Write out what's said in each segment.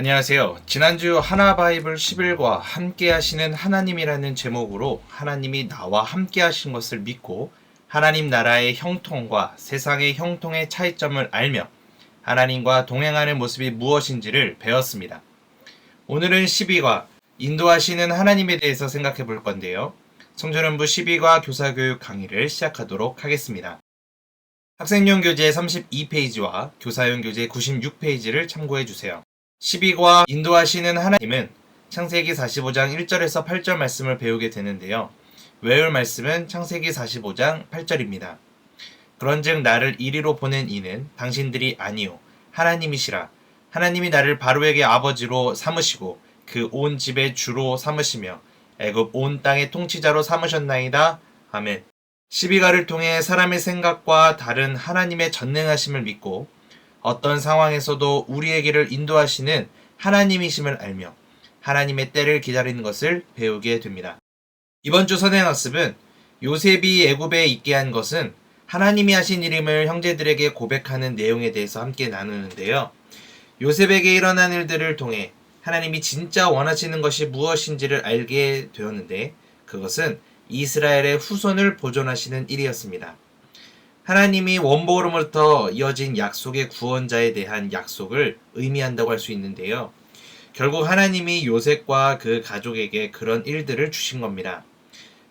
안녕하세요. 지난주 하나바이블 10일과 함께 하시는 하나님이라는 제목으로 하나님이 나와 함께 하신 것을 믿고 하나님 나라의 형통과 세상의 형통의 차이점을 알며 하나님과 동행하는 모습이 무엇인지를 배웠습니다. 오늘은 12과 인도하시는 하나님에 대해서 생각해 볼 건데요. 청소년부 12과 교사교육 강의를 시작하도록 하겠습니다. 학생용 교재 32페이지와 교사용 교재 96페이지를 참고해 주세요. 12과 인도하시는 하나님은 창세기 45장 1절에서 8절 말씀을 배우게 되는데요. 외울 말씀은 창세기 45장 8절입니다. 그런즉 나를 이리로 보낸 이는 당신들이 아니요 하나님이시라. 하나님이 나를 바로에게 아버지로 삼으시고 그 온 집의 주로 삼으시며 애굽 온 땅의 통치자로 삼으셨나이다. 아멘. 12가를 통해 사람의 생각과 다른 하나님의 전능하심을 믿고 어떤 상황에서도 우리의 길을 인도하시는 하나님이심을 알며 하나님의 때를 기다리는 것을 배우게 됩니다. 이번 주 선행학습은 요셉이 애굽에 있게 한 것은 하나님이 하신 일임을 형제들에게 고백하는 내용에 대해서 함께 나누는데요. 요셉에게 일어난 일들을 통해 하나님이 진짜 원하시는 것이 무엇인지를 알게 되었는데 그것은 이스라엘의 후손을 보존하시는 일이었습니다. 하나님이 원복으로부터 이어진 약속의 구원자에 대한 약속을 의미한다고 할 수 있는데요. 결국 하나님이 요셉과 그 가족에게 그런 일들을 주신 겁니다.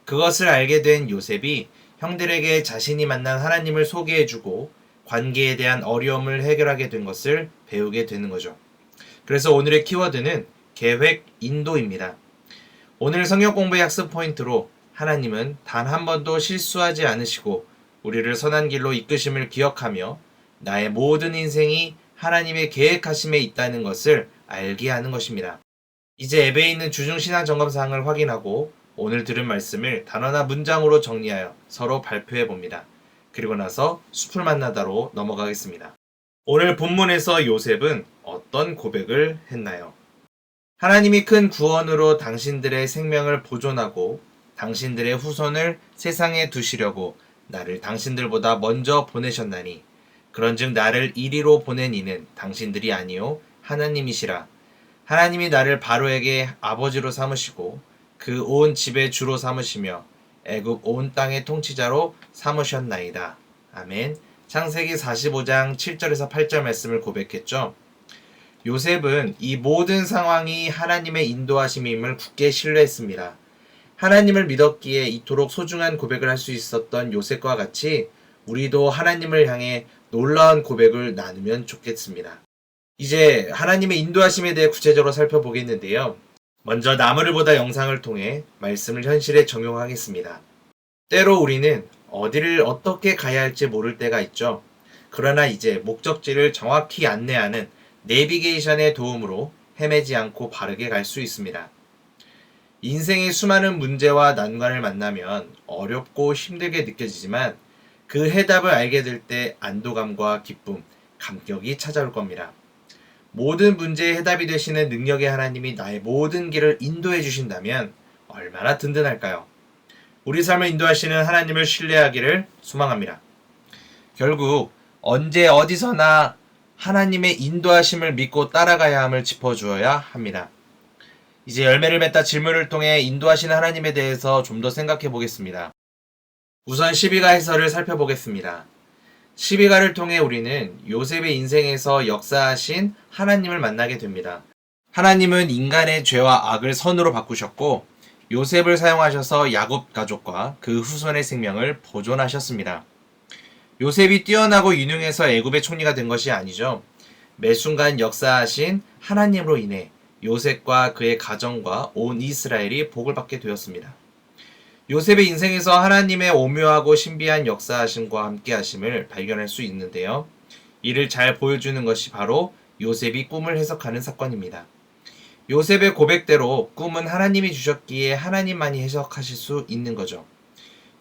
그것을 알게 된 요셉이 형들에게 자신이 만난 하나님을 소개해주고 관계에 대한 어려움을 해결하게 된 것을 배우게 되는 거죠. 그래서 오늘의 키워드는 계획 인도입니다. 오늘 성경 공부의 학습 포인트로 하나님은 단 한 번도 실수하지 않으시고 우리를 선한 길로 이끄심을 기억하며 나의 모든 인생이 하나님의 계획하심에 있다는 것을 알게 하는 것입니다. 이제 앱에 있는 주중신앙 점검사항을 확인하고 오늘 들은 말씀을 단어나 문장으로 정리하여 서로 발표해 봅니다. 그리고 나서 숲을 만나다로 넘어가겠습니다. 오늘 본문에서 요셉은 어떤 고백을 했나요? 하나님이 큰 구원으로 당신들의 생명을 보존하고 당신들의 후손을 세상에 두시려고 나를 당신들보다 먼저 보내셨나니 그런즉 나를 이리로 보낸 이는 당신들이 아니요 하나님이시라. 하나님이 나를 바로에게 아버지로 삼으시고 그 온 집의 주로 삼으시며 애굽 온 땅의 통치자로 삼으셨나이다. 아멘. 창세기 45장 7절에서 8절 말씀을 고백했죠. 요셉은 이 모든 상황이 하나님의 인도하심임을 굳게 신뢰했습니다. 하나님을 믿었기에 이토록 소중한 고백을 할 수 있었던 요셉과 같이 우리도 하나님을 향해 놀라운 고백을 나누면 좋겠습니다. 이제 하나님의 인도하심에 대해 구체적으로 살펴보겠는데요. 먼저 나무를 보다 영상을 통해 말씀을 현실에 적용하겠습니다. 때로 우리는 어디를 어떻게 가야 할지 모를 때가 있죠. 그러나 이제 목적지를 정확히 안내하는 내비게이션의 도움으로 헤매지 않고 바르게 갈 수 있습니다. 인생의 수많은 문제와 난관을 만나면 어렵고 힘들게 느껴지지만 그 해답을 알게 될 때 안도감과 기쁨, 감격이 찾아올 겁니다. 모든 문제의 해답이 되시는 능력의 하나님이 나의 모든 길을 인도해 주신다면 얼마나 든든할까요? 우리 삶을 인도하시는 하나님을 신뢰하기를 소망합니다. 결국 언제 어디서나 하나님의 인도하심을 믿고 따라가야 함을 짚어주어야 합니다. 이제 열매를 맺다 질문을 통해 인도하시는 하나님에 대해서 좀 더 생각해 보겠습니다. 우선 12가 해설을 살펴보겠습니다. 12가를 통해 우리는 요셉의 인생에서 역사하신 하나님을 만나게 됩니다. 하나님은 인간의 죄와 악을 선으로 바꾸셨고 요셉을 사용하셔서 야곱 가족과 그 후손의 생명을 보존하셨습니다. 요셉이 뛰어나고 유능해서 애굽의 총리가 된 것이 아니죠. 매 순간 역사하신 하나님으로 인해 요셉과 그의 가정과 온 이스라엘이 복을 받게 되었습니다. 요셉의 인생에서 하나님의 오묘하고 신비한 역사하심과 함께하심을 발견할 수 있는데요. 이를 잘 보여주는 것이 바로 요셉이 꿈을 해석하는 사건입니다. 요셉의 고백대로 꿈은 하나님이 주셨기에 하나님만이 해석하실 수 있는 거죠.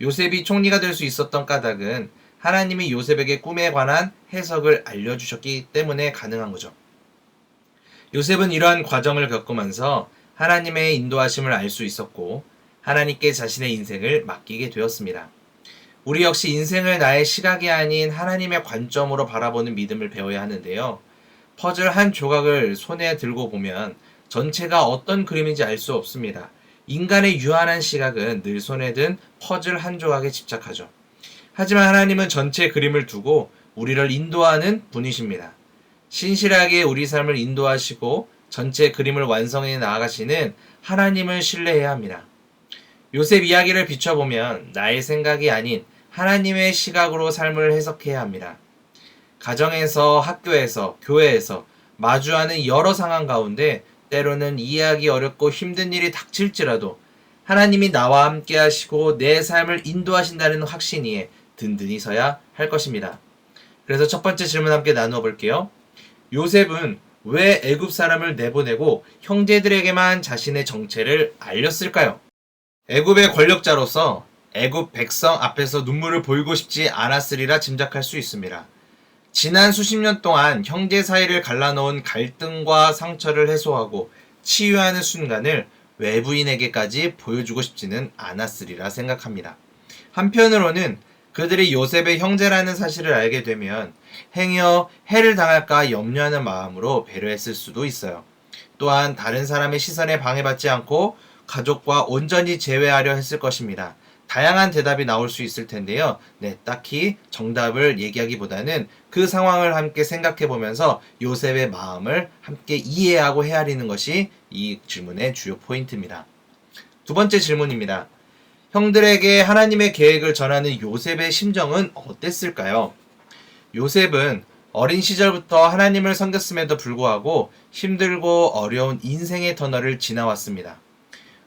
요셉이 총리가 될 수 있었던 까닭은 하나님이 요셉에게 꿈에 관한 해석을 알려주셨기 때문에 가능한 거죠. 요셉은 이러한 과정을 겪으면서 하나님의 인도하심을 알 수 있었고 하나님께 자신의 인생을 맡기게 되었습니다. 우리 역시 인생을 나의 시각이 아닌 하나님의 관점으로 바라보는 믿음을 배워야 하는데요. 퍼즐 한 조각을 손에 들고 보면 전체가 어떤 그림인지 알 수 없습니다. 인간의 유한한 시각은 늘 손에 든 퍼즐 한 조각에 집착하죠. 하지만 하나님은 전체 그림을 두고 우리를 인도하는 분이십니다. 신실하게 우리 삶을 인도하시고 전체 그림을 완성해 나아가시는 하나님을 신뢰해야 합니다. 요셉 이야기를 비춰보면 나의 생각이 아닌 하나님의 시각으로 삶을 해석해야 합니다. 가정에서, 학교에서, 교회에서 마주하는 여러 상황 가운데 때로는 이해하기 어렵고 힘든 일이 닥칠지라도 하나님이 나와 함께 하시고 내 삶을 인도하신다는 확신이 든든히 서야 할 것입니다. 그래서 첫 번째 질문 함께 나누어 볼게요. 요셉은 왜 애굽 사람을 내보내고 형제들에게만 자신의 정체를 알렸을까요? 애굽의 권력자로서 애굽 백성 앞에서 눈물을 보이고 싶지 않았으리라 짐작할 수 있습니다. 지난 수십 년 동안 형제 사이를 갈라놓은 갈등과 상처를 해소하고 치유하는 순간을 외부인에게까지 보여주고 싶지는 않았으리라 생각합니다. 한편으로는 그들이 요셉의 형제라는 사실을 알게 되면 행여 해를 당할까 염려하는 마음으로 배려했을 수도 있어요. 또한 다른 사람의 시선에 방해받지 않고 가족과 온전히 재회하려 했을 것입니다. 다양한 대답이 나올 수 있을 텐데요. 딱히 정답을 얘기하기보다는 그 상황을 함께 생각해 보면서 요셉의 마음을 함께 이해하고 헤아리는 것이 이 질문의 주요 포인트입니다. 두 번째 질문입니다. 형들에게 하나님의 계획을 전하는 요셉의 심정은 어땠을까요? 요셉은 어린 시절부터 하나님을 섬겼음에도 불구하고 힘들고 어려운 인생의 터널을 지나왔습니다.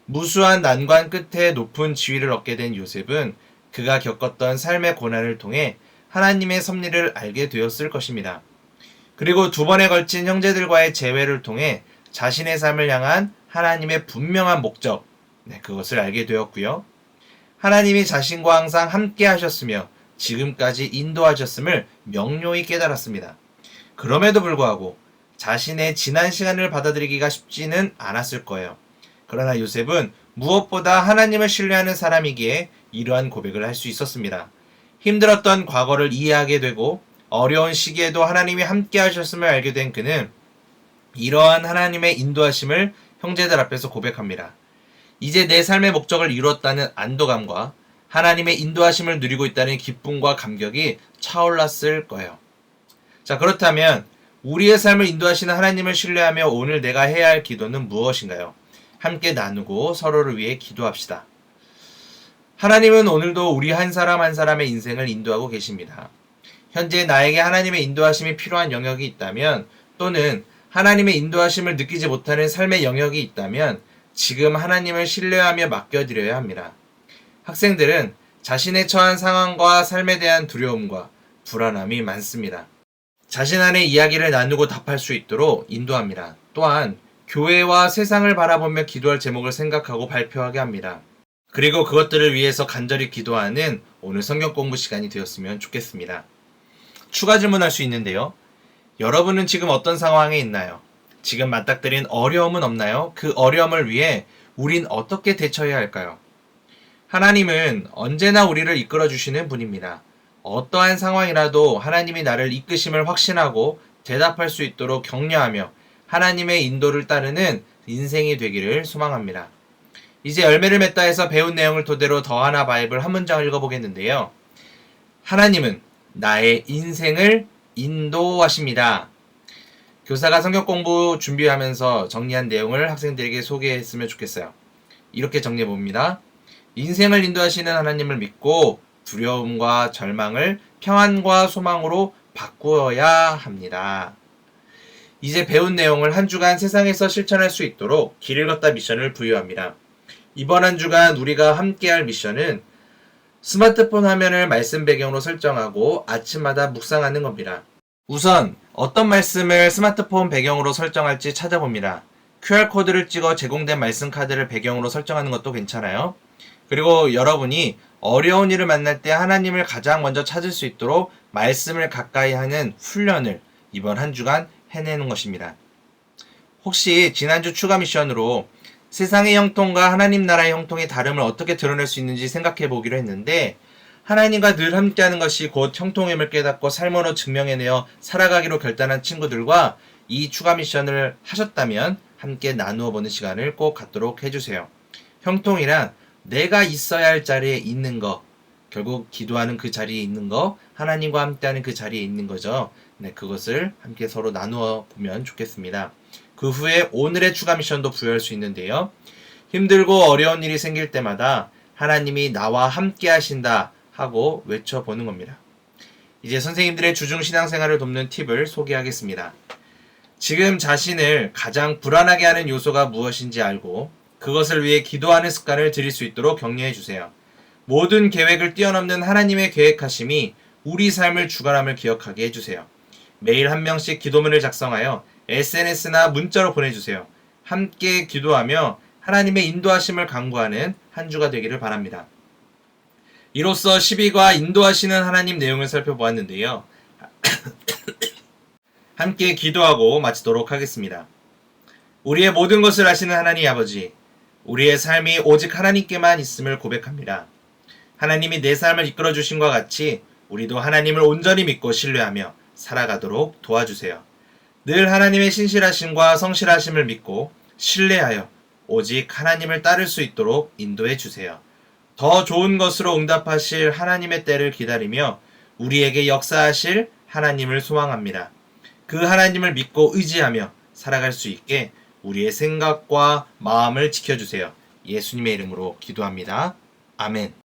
무수한 난관 끝에 높은 지위를 얻게 된 요셉은 그가 겪었던 삶의 고난을 통해 하나님의 섭리를 알게 되었을 것입니다. 그리고 두 번에 걸친 형제들과의 재회를 통해 자신의 삶을 향한 하나님의 분명한 목적, 그것을 알게 되었고요. 하나님이 자신과 항상 함께 하셨으며 지금까지 인도하셨음을 명료히 깨달았습니다. 그럼에도 불구하고 자신의 지난 시간을 받아들이기가 쉽지는 않았을 거예요. 그러나 요셉은 무엇보다 하나님을 신뢰하는 사람이기에 이러한 고백을 할 수 있었습니다. 힘들었던 과거를 이해하게 되고 어려운 시기에도 하나님이 함께 하셨음을 알게 된 그는 이러한 하나님의 인도하심을 형제들 앞에서 고백합니다. 이제 내 삶의 목적을 이루었다는 안도감과 하나님의 인도하심을 누리고 있다는 기쁨과 감격이 차올랐을 거예요. 자, 그렇다면 우리의 삶을 인도하시는 하나님을 신뢰하며 오늘 내가 해야 할 기도는 무엇인가요? 함께 나누고 서로를 위해 기도합시다. 하나님은 오늘도 우리 한 사람 한 사람의 인생을 인도하고 계십니다. 현재 나에게 하나님의 인도하심이 필요한 영역이 있다면 또는 하나님의 인도하심을 느끼지 못하는 삶의 영역이 있다면 지금 하나님을 신뢰하며 맡겨드려야 합니다. 학생들은 자신의 처한 상황과 삶에 대한 두려움과 불안함이 많습니다. 자신 안에 이야기를 나누고 답할 수 있도록 인도합니다. 또한 교회와 세상을 바라보며 기도할 제목을 생각하고 발표하게 합니다. 그리고 그것들을 위해서 간절히 기도하는 오늘 성경 공부 시간이 되었으면 좋겠습니다. 추가 질문할 수 있는데요. 여러분은 지금 어떤 상황에 있나요? 지금 맞닥뜨린 어려움은 없나요? 그 어려움을 위해 우린 어떻게 대처해야 할까요? 하나님은 언제나 우리를 이끌어 주시는 분입니다. 어떠한 상황이라도 하나님이 나를 이끄심을 확신하고 대답할 수 있도록 격려하며 하나님의 인도를 따르는 인생이 되기를 소망합니다. 이제 열매를 맺다 해서 배운 내용을 토대로 더하나 바이블 한 문장을 읽어보겠는데요. 하나님은 나의 인생을 인도하십니다. 교사가 성경 공부 준비하면서 정리한 내용을 학생들에게 소개했으면 좋겠어요. 이렇게 정리해봅니다. 인생을 인도하시는 하나님을 믿고 두려움과 절망을 평안과 소망으로 바꾸어야 합니다. 이제 배운 내용을 한 주간 세상에서 실천할 수 있도록 길을 걷다 미션을 부여합니다. 이번 한 주간 우리가 함께할 미션은 스마트폰 화면을 말씀 배경으로 설정하고 아침마다 묵상하는 겁니다. 우선 어떤 말씀을 스마트폰 배경으로 설정할지 찾아봅니다. QR코드를 찍어 제공된 말씀 카드를 배경으로 설정하는 것도 괜찮아요. 그리고 여러분이 어려운 일을 만날 때 하나님을 가장 먼저 찾을 수 있도록 말씀을 가까이 하는 훈련을 이번 한 주간 해내는 것입니다. 혹시 지난주 추가 미션으로 세상의 형통과 하나님 나라의 형통의 다름을 어떻게 드러낼 수 있는지 생각해 보기로 했는데 하나님과 늘 함께하는 것이 곧 형통임을 깨닫고 삶으로 증명해내어 살아가기로 결단한 친구들과 이 추가 미션을 하셨다면 함께 나누어 보는 시간을 꼭 갖도록 해주세요. 형통이란 내가 있어야 할 자리에 있는 거, 결국 기도하는 그 자리에 있는 거, 하나님과 함께하는 그 자리에 있는 거죠. 네, 그것을 함께 서로 나누어 보면 좋겠습니다. 그 후에 오늘의 추가 미션도 부여할 수 있는데요. 힘들고 어려운 일이 생길 때마다 하나님이 나와 함께 하신다 하고 외쳐보는 겁니다. 이제 선생님들의 주중 신앙생활을 돕는 팁을 소개하겠습니다. 지금 자신을 가장 불안하게 하는 요소가 무엇인지 알고 그것을 위해 기도하는 습관을 들일 수 있도록 격려해 주세요. 모든 계획을 뛰어넘는 하나님의 계획하심이 우리 삶을 주관함을 기억하게 해주세요. 매일 한 명씩 기도문을 작성하여 SNS나 문자로 보내주세요. 함께 기도하며 하나님의 인도하심을 간구하는 한 주가 되기를 바랍니다. 이로써 12과 인도하시는 하나님 내용을 살펴보았는데요. 함께 기도하고 마치도록 하겠습니다. 우리의 모든 것을 아시는 하나님 아버지, 우리의 삶이 오직 하나님께만 있음을 고백합니다. 하나님이 내 삶을 이끌어 주신 것 같이 우리도 하나님을 온전히 믿고 신뢰하며 살아가도록 도와주세요. 늘 하나님의 신실하심과 성실하심을 믿고 신뢰하여 오직 하나님을 따를 수 있도록 인도해 주세요. 더 좋은 것으로 응답하실 하나님의 때를 기다리며 우리에게 역사하실 하나님을 소망합니다. 그 하나님을 믿고 의지하며 살아갈 수 있게 우리의 생각과 마음을 지켜주세요. 예수님의 이름으로 기도합니다. 아멘.